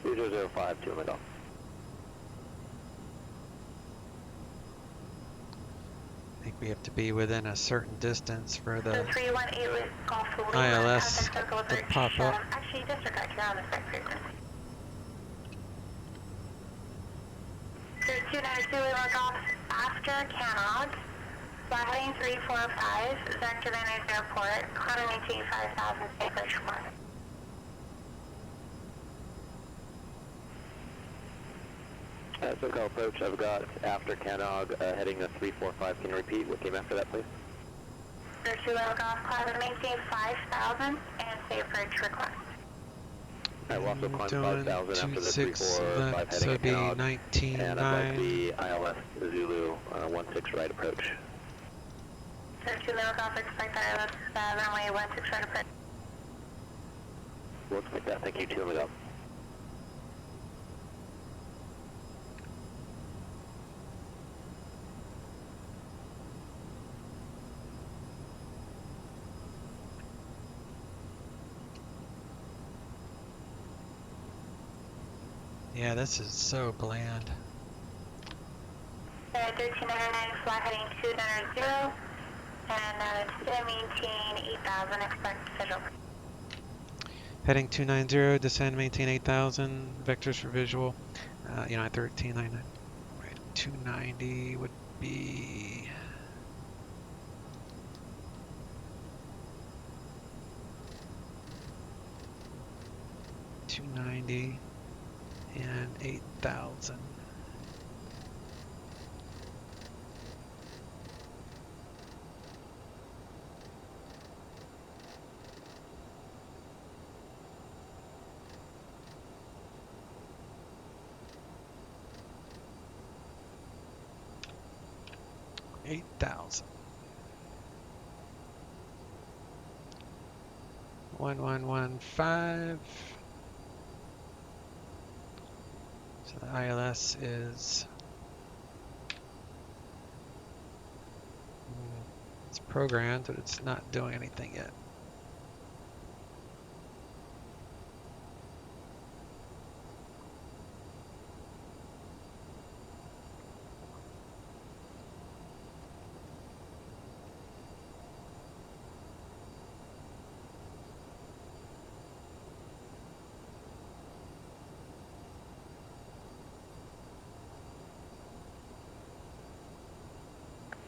3005, 2 Lima Golf. I think we have to be within a certain distance for the 318 Golf ILS to pop up. Actually, disregard, you're on the correct frequency. Sirius 292 Lima Golf, after Canog, fly heading 345, vector Van Nuys Airport, climb and maintain 5,000, safe approach requirement. SoCal approach, I've got after Canog, heading a 345. Can you repeat what came after that, please? Sirius 2 Lima Golf, climb and maintain 5,000, and safe approach request. I will also climb Doing 5,000 after the 26 345 left, so heading it'd be at Canog. 19.9. And I'd like the ILS Zulu 16 right approach. Sirius 2 Lima Golf, expect ILS runway 16 right approach. Looks like that. Thank you, 2 Lima Golf. Yeah, this is so bland. 1399, fly heading 290, and descend maintain 8,000, expect visual. Heading 290, descend, maintain 8,000, vectors for visual. United 1399. Right, 290 would be... $290 and 8,000. $8,000. 1115. So the ILS is it's programmed, but it's not doing anything yet.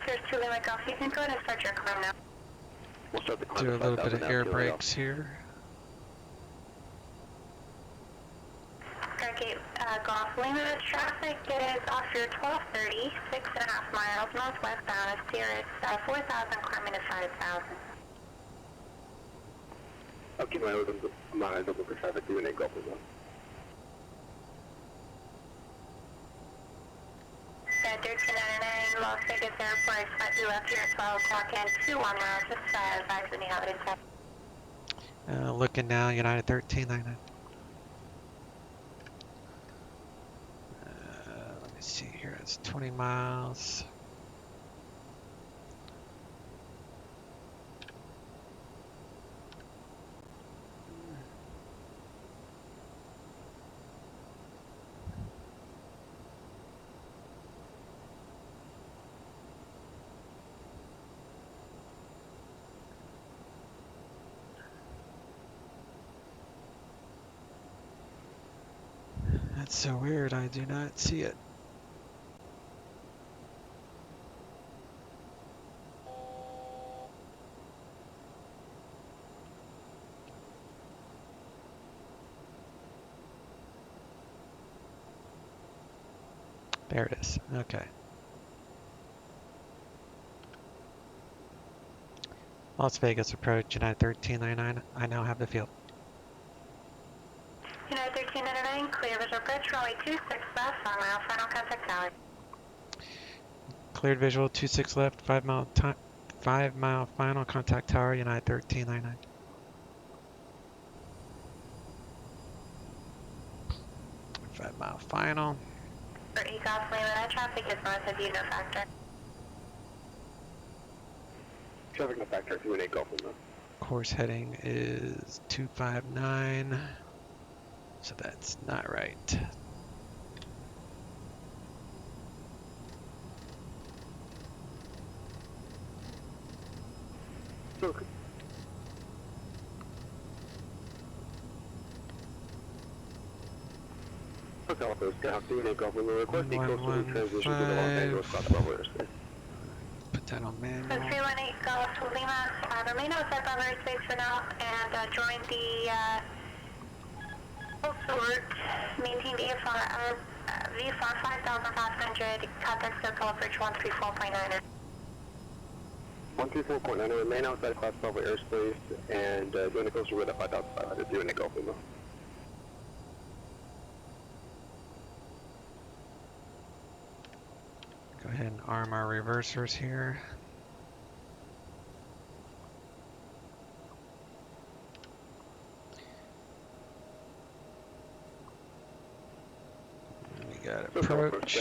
Sirius 2 Lima Golf, you can go ahead and start your climb now. We'll start the climb Do a at little bit 5,000 of now, air 2 Lima Golf. brakes here. Stargate Golf Lima traffic is off your 1230, 6.5 miles northwestbound of Sirius 4,000, climbing to 5,000. I'll keep my eyes open for traffic through an 8 Golf as well. 1399 Las Vegas Airport, slightly left here at 12 o'clock and 21 miles, just advise when you have it in touch. Looking now, United 1399. Let me see here, it's 20 miles. That's so weird, I do not see it. There it is, okay. Las Vegas approach, United 1399, I now have the field. United 1399, clear visual approach, runway 26 left, 5 mile, final contact tower. Cleared visual, 26 left, 5 mile final contact tower, United 1399. Mile final. For EGOS Lima, traffic is north of you, no factor. Traffic no factor, 218 Golf Lima. Course heading is 259. So that's not right. Okay. California Scout, 218 Golf Lima, requesting coastal transition to the Los Angeles South Bravo airspace. Put that on manual. 318 Golf Lima, remain outside Bravo airspace for now, and join the sort, maintain VFR 5,500, contact SoCal approach 134.9. 134.9, remain outside Class Bravo airspace, and join the coastal route at 5,500, 218 Golf Lima. Go ahead and arm our reversers here. We got approach.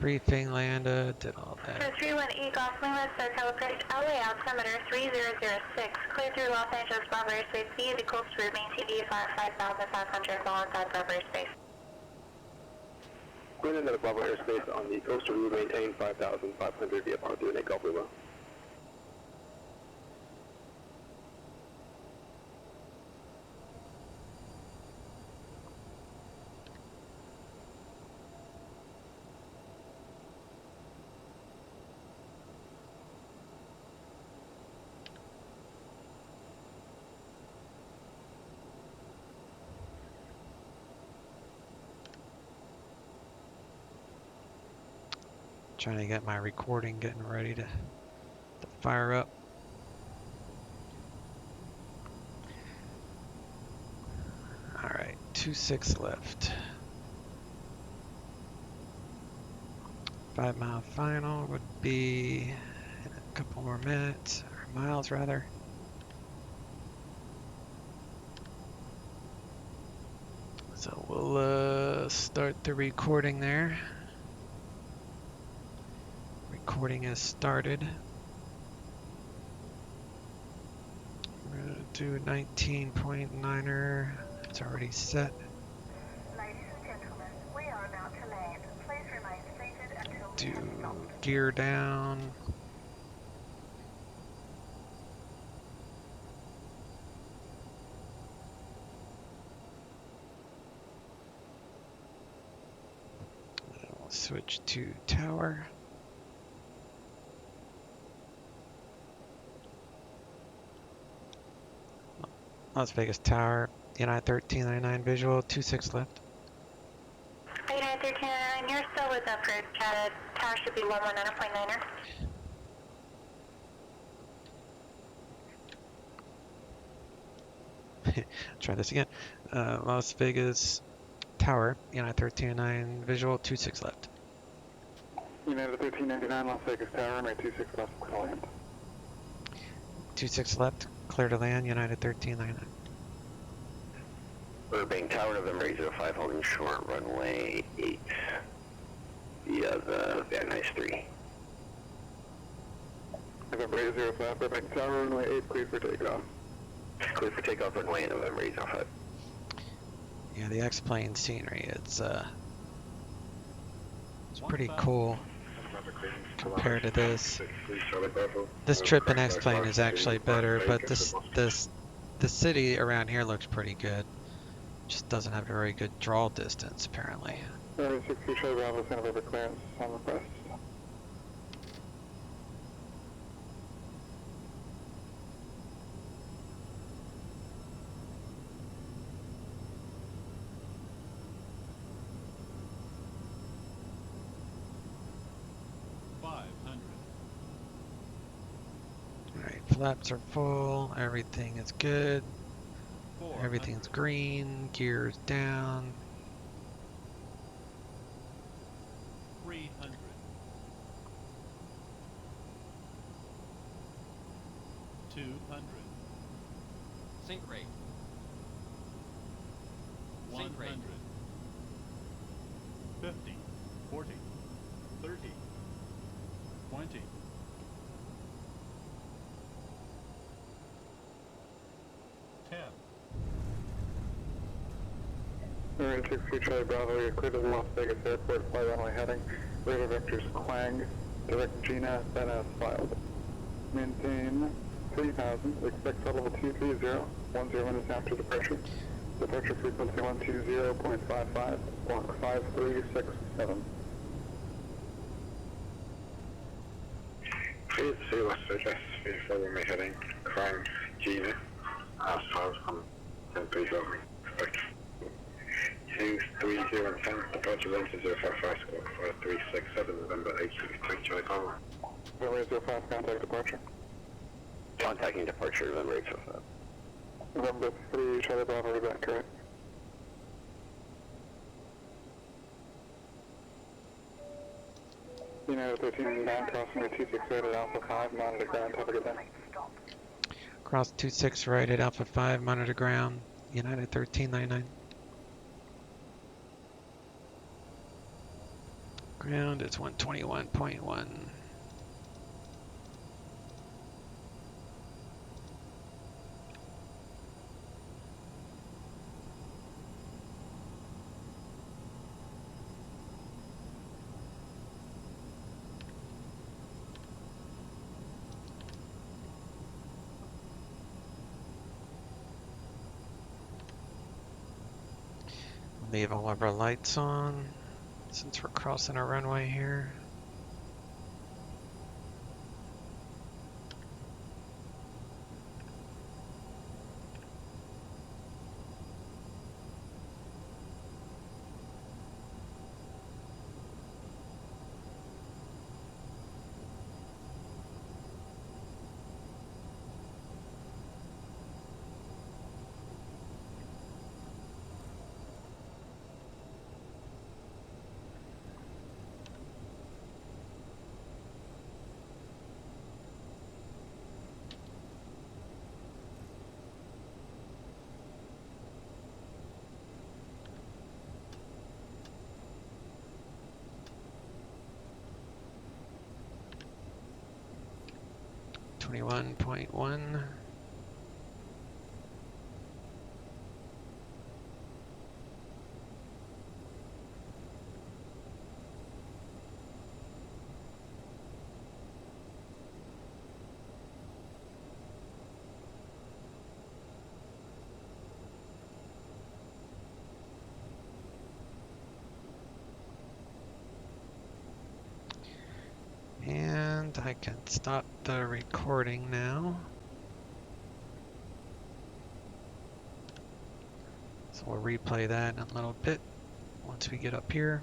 Briefing, landed, did all that. 318 Golf Lima, SoCal approach, LA altimeter 3006, clear through Los Angeles Bravo airspace via the coastal route, maintain VFR 5,500 while inside Bravo airspace. Going into the Bravo airspace on the coastal route, maintain 5,500 VFR 218 Golf Lima. Trying to get my recording getting ready to fire up. All right, 26 left. 5 mile final would be in a couple more minutes, or miles rather. So we'll start the recording there. Recording has started. We're gonna do 19.9er. It's already set. Ladies and gentlemen, we are about to land. Please remain seated until Do gear down. We'll switch to tower. Las Vegas Tower, United 1399 visual, 26 left. United 1399, you're still with approach. Tower should be 119.9er. Try this again. Las Vegas Tower, United 1399 visual, 26 left. United 1399, Las Vegas Tower, runway 26 left, clear to land. 26 left, clear to land, United 1399. Burbank Tower, November 805, holding short, runway 8 via the Van Nuys 3. November 805, Burbank Tower, runway 8, clear for takeoff. Clear for takeoff, runway November 805. Yeah, the X-plane scenery, it's pretty cool compared to this. This trip in X-plane is actually better, but the city around here looks pretty good. Just doesn't have a very good draw distance, apparently. 60 show Bravo, Santa Barbara clearance on request. Alright, flaps are full, everything is good. Everything's green, gears down. 300. 200. Sync rate. 100. 50. 40. 30. 20. 10. Marine 63 Charlie Bravo, you're clear to the Las Vegas Airport, fly runway heading. Radar vectors Clang, direct Gina, then as filed. Maintain 3000, expect flight level 230, 10 minutes after departure. Departure frequency 120.55, block 5367. Please see Las Vegas, fly runway heading, Clang, Gina, as filed from 1030, expect 230 and 10, departure range is 055, squawk 5367, November 863, Charlie Bravo. November 805, contact departure. Contacting departure, November 805. November 3, Charlie Bravo, is that correct? United 1399, crossing the 26 right at Alpha 5, monitor ground, have a good day. Cross 26 right at Alpha 5, monitor ground, United 1399. Ground is 121.1. Leave all of our lights on since we're crossing our runway here. .1. And I can stop the recording now. So we'll replay that in a little bit once we get up here.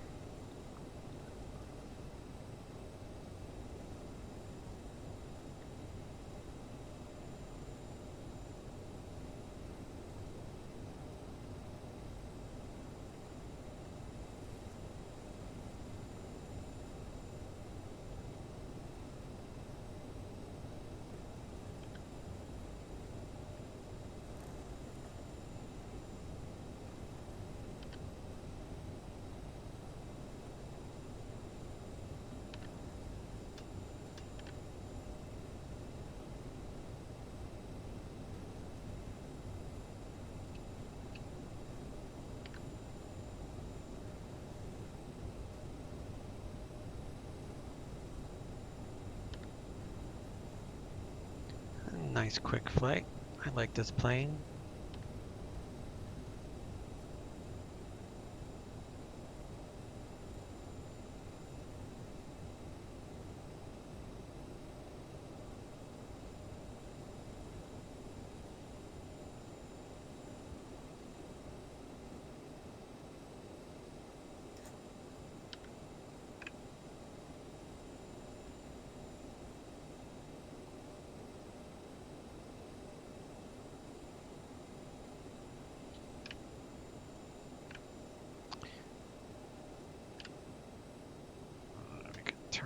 Nice quick flight. I like this plane.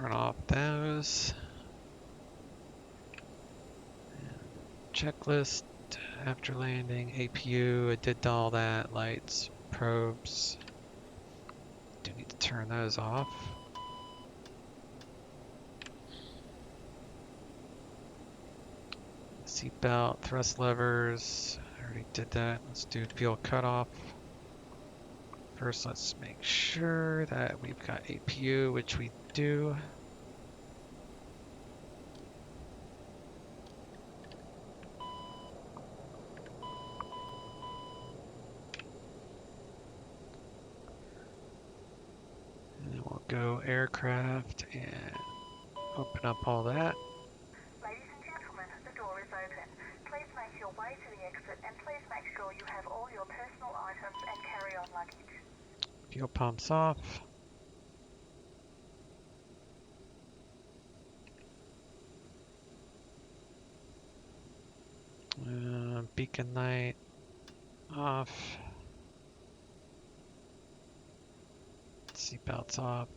Turn off those. Checklist after landing, APU, I did all that, lights, probes. Do need to turn those off. Seatbelt, thrust levers, I already did that. Let's do fuel cutoff. First, let's make sure that we've got APU, which we do. And then we'll go aircraft and open up all that. Ladies and gentlemen, the door is open. Please make your way to the exit and please make sure you have all your personal items and carry-on luggage. Fuel pumps off. Beacon light off. Seatbelts off.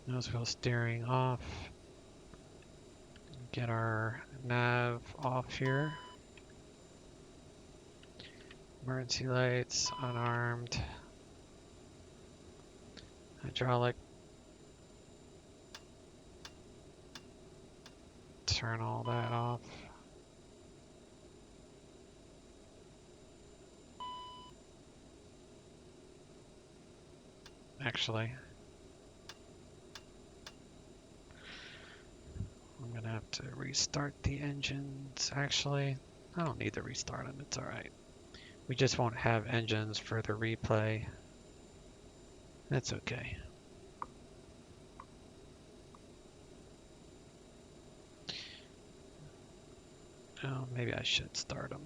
Nose wheel steering off. Get our nav off here. Emergency lights unarmed. Hydraulic. Turn all that off. Actually, I'm gonna have to restart the engines. Actually, I don't need to restart them, it's alright. We just won't have engines for the replay. That's okay. Oh, maybe I should start them.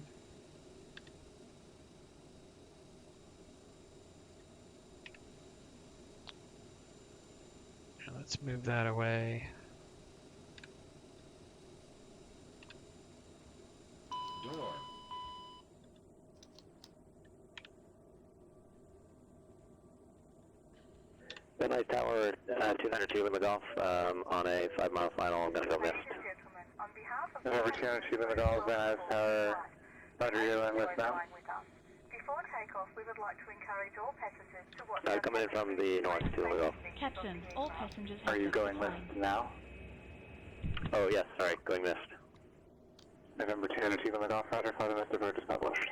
Let's move that away. Door. Midnight Tower 202 in the Gulf on a 5-mile final. I'm going to go missed. Ladies and gentlemen, on behalf of November 202 in the Gulf, Van Nuys Tower, Roger, you're in with now. Before takeoff, we would like to encourage all passengers to watch Coming in from the north to the Gulf. Captain, all passengers Are have you left going the list plane. now? Oh, yes, sorry, going missed. November 202 in the Gulf, Roger, further missed approach is published.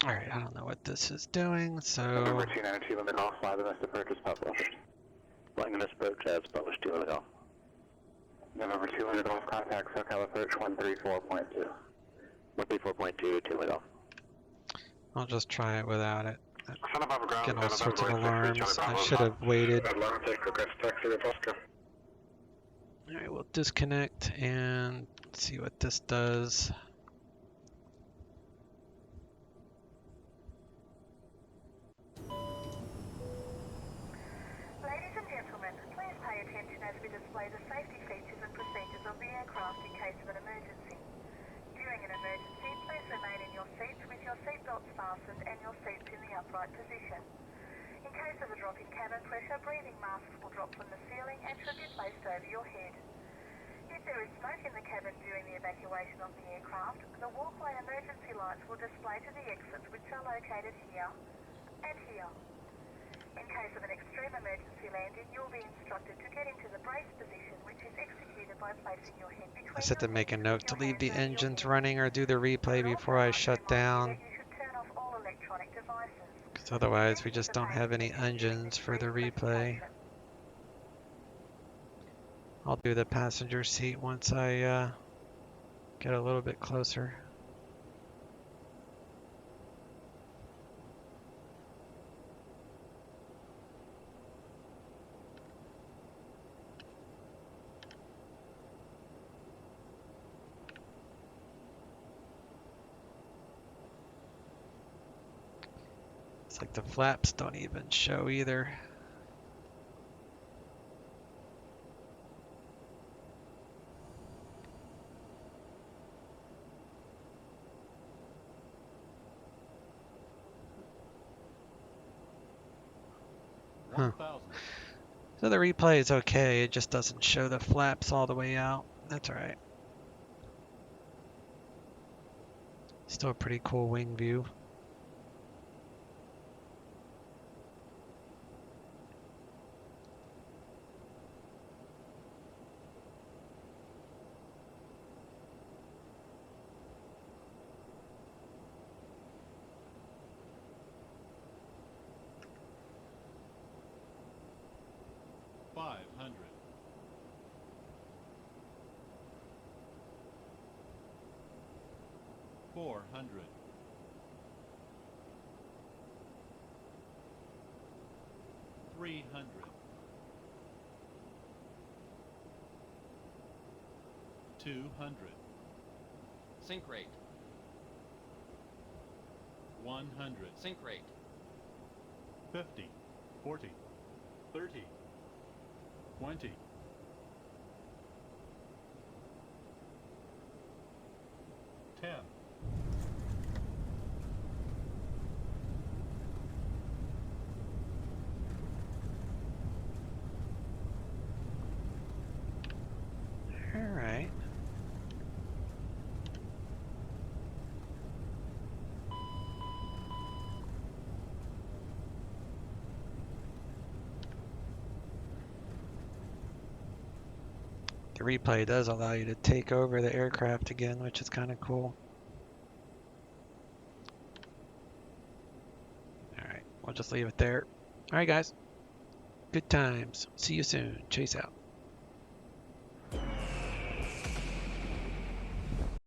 Alright, I don't know what this is doing, so... November 292 in the Gulf, fly the missed approach is published. Flying missed approach as published 2 in the Gulf. November 200 Gulf, contact SoCal approach 134.2. 134.2, 2 in the Gulf. I'll just try it without it. Son above ground, Getting all sorts of alarms. I should have waited. Alright, we'll disconnect and see what this does. Ladies and gentlemen, please pay attention as we display the safety features and procedures of the aircraft in case of an emergency. During an emergency, please remain in your seats with your seatbelts fastened and your seats in the upright position. In case of a drop in cabin pressure, breathing masks will drop from the ceiling and should be placed over your head. If there is smoke in the cabin during the evacuation of the aircraft, the walkway emergency lights will display to the exits which are located here and here. In case of an extreme emergency landing, you will be instructed to get into the brace position, which is executed by placing your head between I just had to your make a legs, note to your leave the hands over your engines head. running or do the replay before I shut down. You should turn off all electronic devices. Because otherwise we just don't have any engines for the replay. I'll do the passenger seat once I get a little bit closer. It's like the flaps don't even show either. 1000. So the replay is okay, it just doesn't show the flaps all the way out. That's alright. Still a pretty cool wing view. $400. $300. $200. Sync rate. 100. Sync rate. 50. 40. 30. 20. 10. Alright. The replay does allow you to take over the aircraft again, which is kind of cool. Alright, we'll just leave it there. Alright guys, good times. See you soon. Chase out.